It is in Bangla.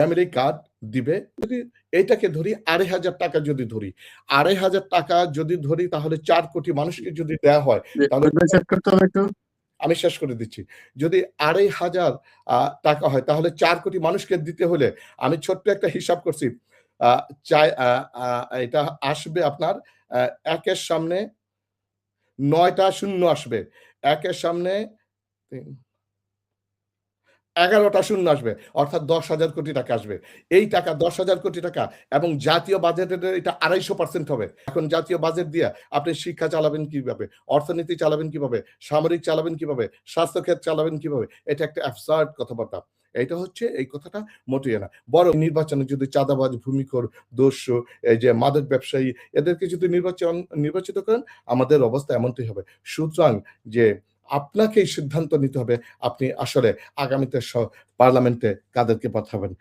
ফ্যামিলি কার্ড দিবে। যদি এইটাকে ধরি 2,500 টাকা যদি ধরি, 2,500 টাকা যদি ধরি তাহলে 4 কোটি মানুষকে যদি দেয়া হয় তাহলে আমি শেষ করে দিচ্ছি। যদি 2,500 টাকা হয় তাহলে 4 কোটি মানুষকে দিতে হলে আমি ছোট্ট একটা হিসাব করছি। আ চাই এটা আসবে আপনার ১ এর সামনে ৯ টা শূন্য আসবে। ১ এর সামনে ১১টা শূন্য আসবে। অর্থাৎ ১০,০০০ কোটি টাকা আসবে। এই টাকা ১০,০০০ কোটি টাকা এবং জাতীয় বাজেটের এটা ২৫০% হবে। এখন জাতীয় বাজেট দিয়ে আপনি শিক্ষা চালাবেন কিভাবে? অর্থনীতি চালাবেন কিভাবে? সামরিক চালাবেন কিভাবে? স্বাস্থ্যখাত চালাবেন কিভাবে? এটা একটা অ্যাবসার্ড কথাবার্তা। এইটা হচ্ছে এই কথাটা মোটেই না। বরং নির্বাচনে যদি চাঁদাবাজ, ভূমিখোর, দস্যু, এই যে মাদক ব্যবসায়ী এদেরকে যদি নির্বাচিত করেন আমাদের অবস্থা এমনটাই হবে। সুতরাং যে আপনাকেই সিদ্ধান্ত নিতে হবে আপনি আসলে আগামীতে পার্লামেন্টে কাদেরকে পাঠাবেন।